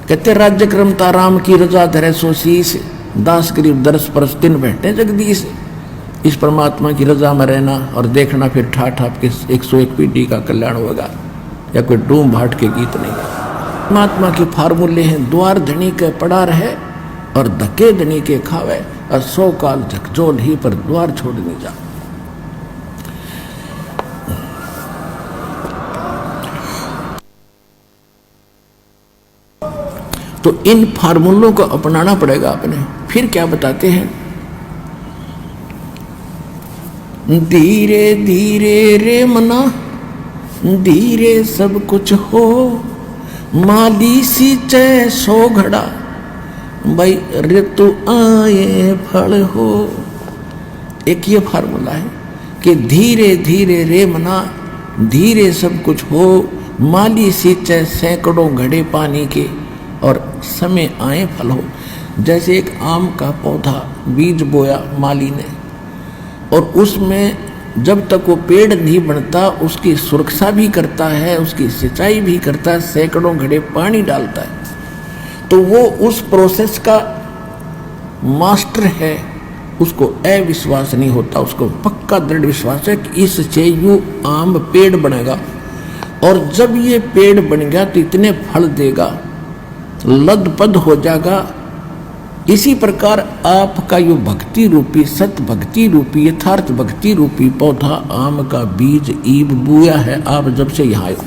कहते राज्य क्रमता राम की रजा धरे सो शीस, दास गरीब दरस परस दिन बैठे जगदीश। इस परमात्मा की रजा में रहना और देखना, फिर ठाठ आपके 101 पीढ़ी का कल्याण होगा, या कोई डूम भाट के गीत नहीं। परमात्मा के फार्मूले हैं, द्वार धनी के पड़ा रहे और धके धनी के खावे, और 100 काल झकझोल ही पर द्वार छोड़ नहीं जा। तो इन फार्मूलों को अपनाना पड़ेगा अपने। फिर क्या बताते हैं, धीरे धीरे रे मना धीरे सब कुछ हो, माली सींचे 100 घड़ा, भाई ऋतु आए फल हो। एक ये फार्मूला है कि धीरे धीरे रे मना धीरे सब कुछ हो, माली सींचे सैकड़ों घड़े पानी के, और समय आए फल हो। जैसे एक आम का पौधा बीज बोया माली ने, और उसमें जब तक वो पेड़ नहीं बनता उसकी सुरक्षा भी करता है, उसकी सिंचाई भी करता है, सैकड़ों घड़े पानी डालता है, तो वो उस प्रोसेस का मास्टर है। उसको अविश्वास नहीं होता, उसको पक्का दृढ़ विश्वास है कि इससे यूं आम पेड़ बनेगा, और जब ये पेड़ बन गया तो इतने फल देगा, लदपद हो जाएगा। इसी प्रकार आपका यो भक्ति रूपी, सत भक्ति रूपी, यथार्थ भक्ति रूपी पौधा आम का बीज ईब बुया है। आप जब से यहाँ आए,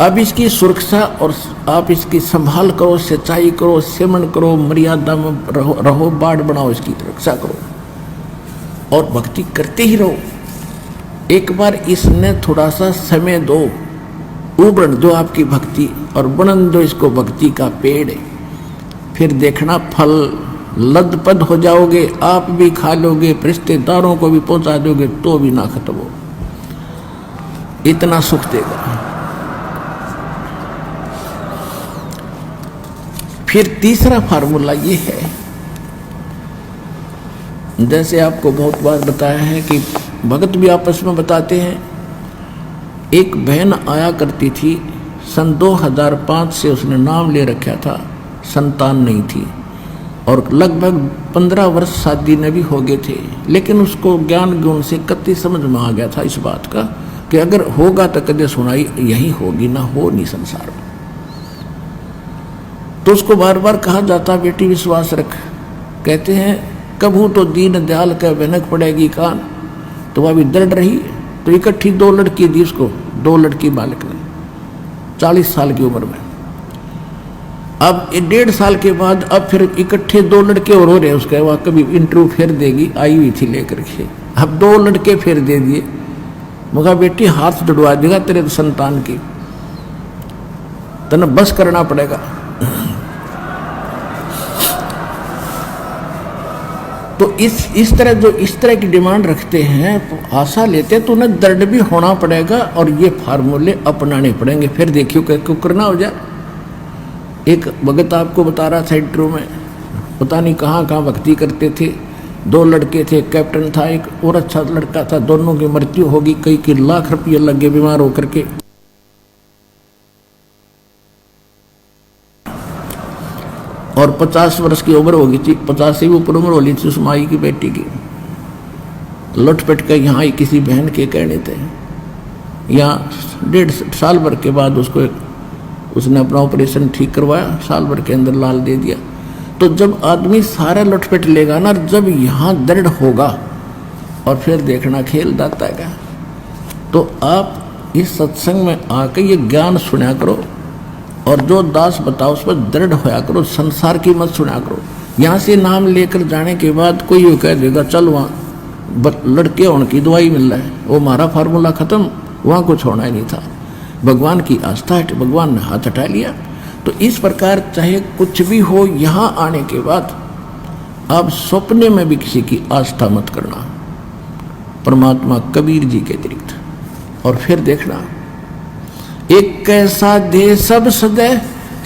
अब इसकी सुरक्षा और आप इसकी संभाल करो, सिंचाई करो, सेवन करो, मर्यादा में रहो, बाढ़ बनाओ, इसकी रक्षा करो और भक्ति करते ही रहो। एक बार इसने थोड़ा सा समय दो, उबड़ दो आपकी भक्ति, और बनन दो इसको भक्ति का पेड़। फिर देखना फल लदपद हो जाओगे, आप भी खा लोगे, रिश्तेदारों को भी पहुंचा दोगे, तो भी ना खत्म हो, इतना सुख देगा। फिर तीसरा फार्मूला ये है, जैसे आपको बहुत बार बताया है कि भगत भी आपस में बताते हैं। एक बहन आया करती थी, सन 2005 से उसने नाम ले रखा था, संतान नहीं थी, और लगभग 15 वर्ष शादी ने भी हो गए थे, लेकिन उसको ज्ञान गुण से कति समझ में आ गया था इस बात का कि अगर होगा तो कदे सुनाई यही होगी, ना हो नहीं संसार में। तो उसको बार बार कहा जाता, बेटी विश्वास रख। कहते हैं कभू तो दीन दयाल का भनक पड़ेगी कान, तो वह भी दृढ़ रही। तो इकट्ठी 2 लड़की दी उसको, 2 लड़की बालक ने 40 साल की उम्र में। अब 1.5 साल के बाद अब फिर इकट्ठे 2 लड़के और हो रहे उसके, वह कभी इंटरव्यू फिर देगी, आई हुई थी लेकर के, अब 2 लड़के फिर दे दिए। मगर बेटी हाथ जुड़वा देगा तेरे संतान की, तने बस करना पड़ेगा। तो इस तरह की डिमांड रखते हैं, तो आशा लेते हैं, तो उन्हें दृढ़ भी होना पड़ेगा और ये फार्मूले अपनाने पड़ेंगे। फिर देखियो क्या करना हो जाए। एक भगत आपको बता रहा था इंटरव्यू में, पता नहीं कहाँ कहाँ भक्ति करते थे, 2 लड़के थे, कैप्टन था, एक और अच्छा लड़का था, दोनों की मृत्यु होगी, कई के लाख रुपये लग गए बीमार होकर के। और 50 वर्ष की उम्र होगी थी, 50 से भी ऊपर उम्र होली थी उस माई की बेटी की। लटपट के यहाँ ही किसी बहन के कहने थे, यहाँ 1.5 साल भर के बाद उसने अपना ऑपरेशन ठीक करवाया, साल भर के अंदर लाल दे दिया। तो जब आदमी सारा लटपट लेगा ना, जब यहाँ दृढ़ होगा, और फिर देखना खेल जाता है। तो आप इस सत्संग में आके ये ज्ञान सुना करो, और जो दास बताओ उस पर दृढ़ होया करो, संसार की मत सुना करो। यहाँ से नाम लेकर जाने के बाद कोई ये कह देगा चल वहाँ लड़के होने की दवाई मिल रहा है, वो हमारा फार्मूला खत्म, वहाँ कुछ होना ही नहीं था। भगवान की आस्था है, भगवान ने हाथ हटा लिया। तो इस प्रकार चाहे कुछ भी हो, यहाँ आने के बाद आप सपने में भी किसी की आस्था मत करना, परमात्मा कबीर जी के अतिरिक्त। और फिर देखना, एक कैसा दे सब सदे,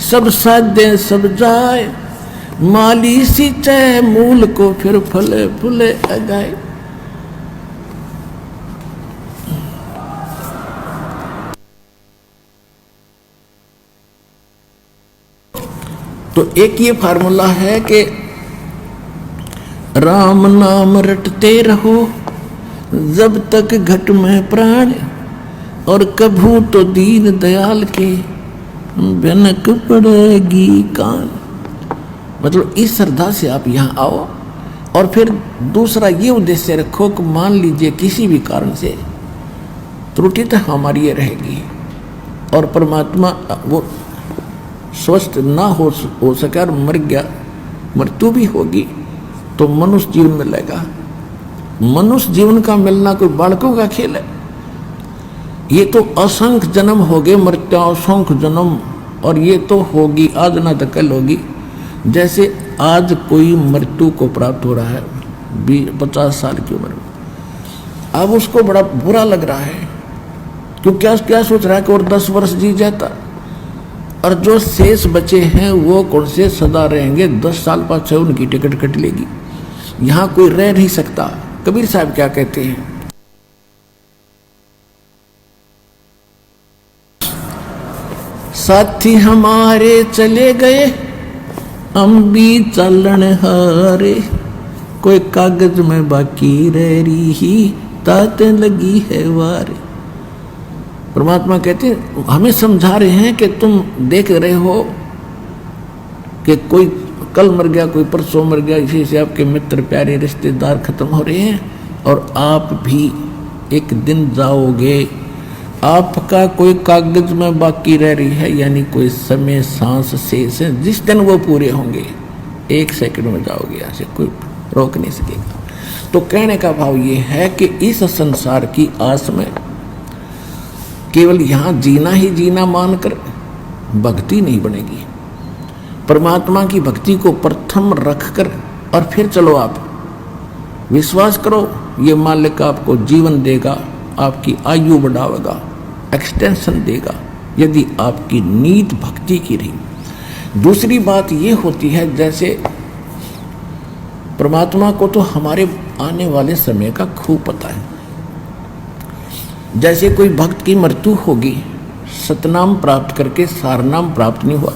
सब साधे सब जाए, माली सींचे मूल को फिर फले फूले अगाए। तो एक ये फार्मूला है कि राम नाम रटते रहो जब तक घट में प्राण, और कभू तो दीन दयाल के भनक पड़ेगी कान। मतलब इस श्रद्धा से आप यहाँ आओ। और फिर दूसरा ये उद्देश्य रखो कि मान लीजिए किसी भी कारण से त्रुटि तो हमारी ये रहेगी और परमात्मा वो स्वस्थ ना हो सके और मर गया, मृत्यु भी होगी, तो मनुष्य जीवन मिलेगा। मनुष्य जीवन का मिलना कोई बालकों का खेल है। ये तो असंख्य जन्म हो गए, मृत्यु असंख्य जन्म, और ये तो होगी आज ना तो कल होगी। जैसे आज कोई मृत्यु को प्राप्त हो रहा है 50 साल की उम्र में, अब उसको बड़ा बुरा लग रहा है, क्योंकि क्या सोच रहा है कि और 10 वर्ष जी जाता, और जो शेष बचे हैं वो कौन से सदा रहेंगे, 10 साल बाद से उनकी टिकट कट लेगी, यहाँ कोई रह नहीं सकता। कबीर साहब क्या कहते हैं, साथी हमारे चले गए हम भी चलन हारे, कोई कागज में बाकी रह रही ही ताते लगी है वारे। परमात्मा कहते हैं हमें समझा रहे हैं कि तुम देख रहे हो कि कोई कल मर गया, कोई परसों मर गया, इसी से आपके मित्र प्यारे रिश्तेदार खत्म हो रहे हैं, और आप भी एक दिन जाओगे। आपका कोई कागज में बाकी रह रही है, यानी कोई समय सांस शेष है, जिस दिन वो पूरे होंगे 1 सेकंड में जाओगे, यहाँ से कोई रोक नहीं सकेगा। तो कहने का भाव ये है कि इस संसार की आस में केवल यहाँ जीना ही जीना मानकर भक्ति नहीं बनेगी। परमात्मा की भक्ति को प्रथम रखकर और फिर चलो आप विश्वास करो, ये मालिक आपको जीवन देगा, आपकी आयु बढ़ावेगा, एक्सटेंशन देगा, यदि आपकी नीत भक्ति की रही। दूसरी बात ये होती है, जैसे परमात्मा को तो हमारे आने वाले समय का खूब पता है। जैसे कोई भक्त की मृत्यु होगी, सतनाम प्राप्त करके सारनाम प्राप्त नहीं हुआ,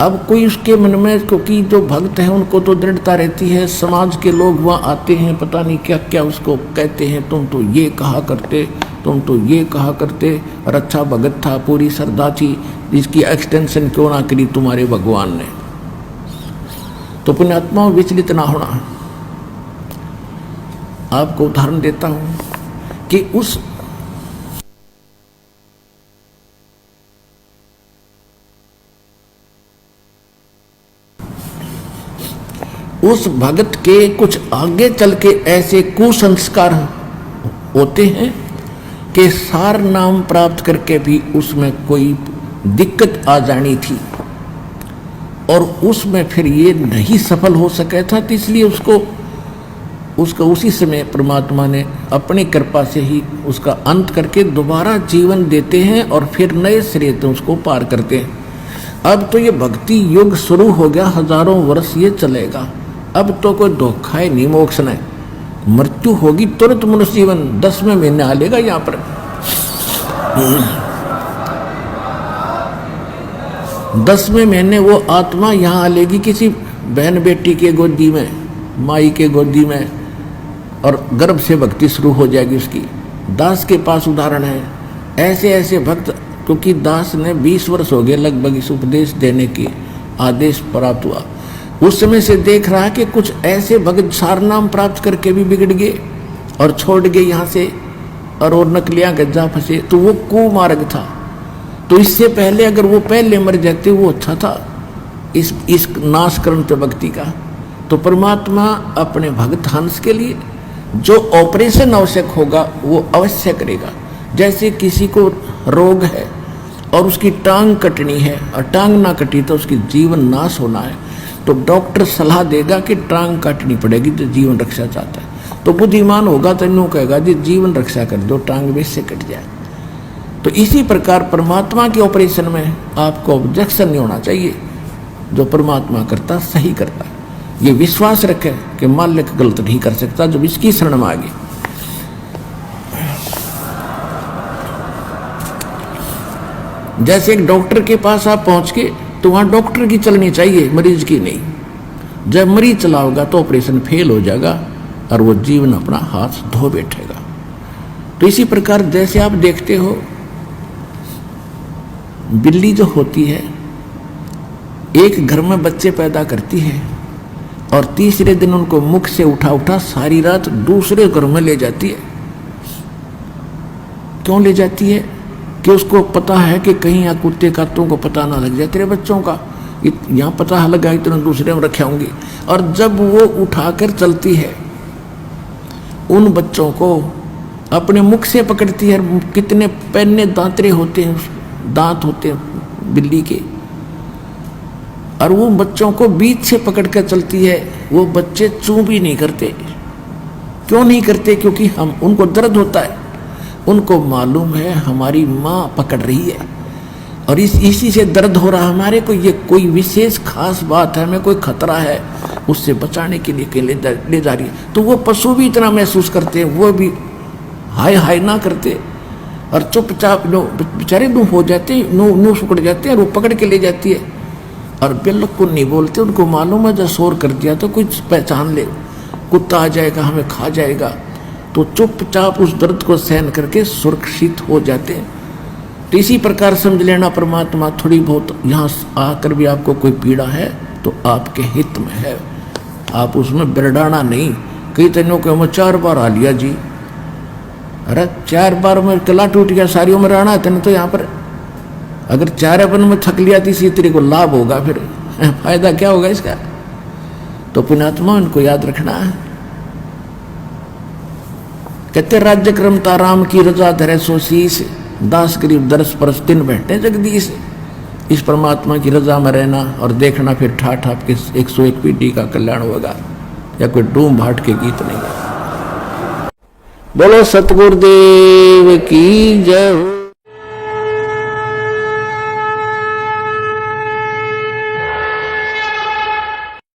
अब कोई उसके मन में, क्योंकि जो भक्त हैं उनको तो दृढ़ता रहती है, समाज के लोग वहाँ आते हैं, पता नहीं क्या क्या उसको कहते हैं, तुम तो ये कहा करते, तुम तो ये कहा करते, और अच्छा भगत था, पूरी श्रद्धा थी, इसकी एक्सटेंशन क्यों ना करी तुम्हारे भगवान ने। तो पुण्यात्मा विचलित ना होना। आपको उदाहरण देता हूं कि उस भगत के कुछ आगे चल के ऐसे कुसंस्कार होते हैं कि सार नाम प्राप्त करके भी उसमें कोई दिक्कत आ जानी थी, और उसमें फिर ये नहीं सफल हो सका था, तो इसलिए उसका उसी समय परमात्मा ने अपनी कृपा से ही उसका अंत करके दोबारा जीवन देते हैं, और फिर नए सिरे से उसको पार करते हैं। अब तो ये भक्ति युग शुरू हो गया, हजारों वर्ष ये चलेगा। अब तो कोई धोखा है नहीं, मोक्ष नहीं, मृत्यु होगी तुरंत मनुष्य जीवन 10वें महीने आ लेगा यहाँ पर। 10वें महीने वो आत्मा यहाँ आ लेगी किसी बहन बेटी के गोदी में, माई के गोदी में, और गर्भ से भक्ति शुरू हो जाएगी उसकी। दास के पास उदाहरण है, ऐसे ऐसे भक्त, क्योंकि दास ने 20 वर्ष हो गए लगभग इस उपदेश देने की आदेश प्राप्त हुआ, उस समय से देख रहा है कि कुछ ऐसे भक्त सारनाम प्राप्त करके भी बिगड़ गए और छोड़ गए यहाँ से, और नकलियां गज्जा फंसे, तो वो कुमार्ग था। तो इससे पहले अगर वो पहले मर जाते वो अच्छा था, इस नाशकरण पे भक्ति का। तो परमात्मा अपने भक्त हंस के लिए जो ऑपरेशन आवश्यक होगा वो अवश्य करेगा। जैसे किसी को रोग है और उसकी टांग कटनी है, और टांग ना कटी तो उसकी जीवन नाश होना है, तो डॉक्टर सलाह देगा कि टांग काटनी पड़ेगी जो जीवन रक्षा चाहता है। तो बुद्धिमान होगा तो यूँ कहेगा जी जीवन रक्षा कर दो, टांग भी से कट जाए। तो इसी प्रकार परमात्मा के ऑपरेशन में आपको ऑब्जेक्शन नहीं होना चाहिए, जो परमात्मा करता सही करता, ये विश्वास रखे कि मालिक गलत नहीं कर सकता जब इसकी शरण में आगे। जैसे एक डॉक्टर के पास आप पहुंच के तो वहां डॉक्टर की चलनी चाहिए, मरीज की नहीं। जब मरीज चला होगा तो ऑपरेशन फेल हो जाएगा और वो जीवन अपना हाथ धो बैठेगा। तो इसी प्रकार जैसे आप देखते हो, बिल्ली जो होती है एक घर में बच्चे पैदा करती है और तीसरे दिन उनको मुख से उठा उठा सारी रात दूसरे घर में ले जाती है। क्यों ले जाती है? कि उसको पता है कि कहीं यहाँ कुत्ते कातों को पता ना लग जाए तेरे बच्चों का, यहाँ पता लगा इतना दूसरे में रखे होंगे। और जब वो उठाकर चलती है उन बच्चों को अपने मुख से पकड़ती है। कितने पैने दांतरे होते हैं, दांत होते हैं बिल्ली के, और वो बच्चों को बीच से पकड़कर चलती है। वो बच्चे चूं भी नहीं करते। क्यों नहीं करते? क्योंकि हम उनको दर्द होता है, उनको मालूम है हमारी माँ पकड़ रही है और इसी से दर्द हो रहा। हमारे को ये कोई विशेष खास बात है, हमें कोई खतरा है, उससे बचाने के लिए कहीं ले जा रही है। तो वो पशु भी इतना महसूस करते हैं, वो भी हाय हाय ना करते और चुपचाप बेचारे नो हो जाते, नो पकड़ जाते हैं और वो पकड़ के ले जाती है और बिल्कुल नहीं बोलते। उनको मालूम है जब शोर कर दिया तो कुछ पहचान ले, कुत्ता आ जाएगा हमें खा जाएगा, तो चुपचाप उस दर्द को सहन करके सुरक्षित हो जाते हैं। तो इसी प्रकार समझ लेना परमात्मा थोड़ी बहुत यहाँ आकर भी आपको कोई पीड़ा है तो आपके हित में है, आप उसमें बिरडाना नहीं। कई तनों को मैं 4 बार आ लिया जी, अरे 4 बार में कला टूट गया, सारी उम्र आना है तेने तो यहाँ पर। अगर 4 अपन में थक लिया तीसरी तेरे को लाभ होगा, फिर फायदा क्या होगा इसका? तो पुण्यात्मा उनको याद रखना है। कहते राज्य क्रम ताराम की रजा धरे सो शीस, दास गरीब दरस परस दिन बैठे जगदीश। इस परमात्मा की रजा में रहना और देखना, फिर ठाठ आपके 101 पीढ़ी का कल्याण होगा, या कोई डूम भाट के गीत नहीं है। बोलो सतगुरुदेव की जय हो।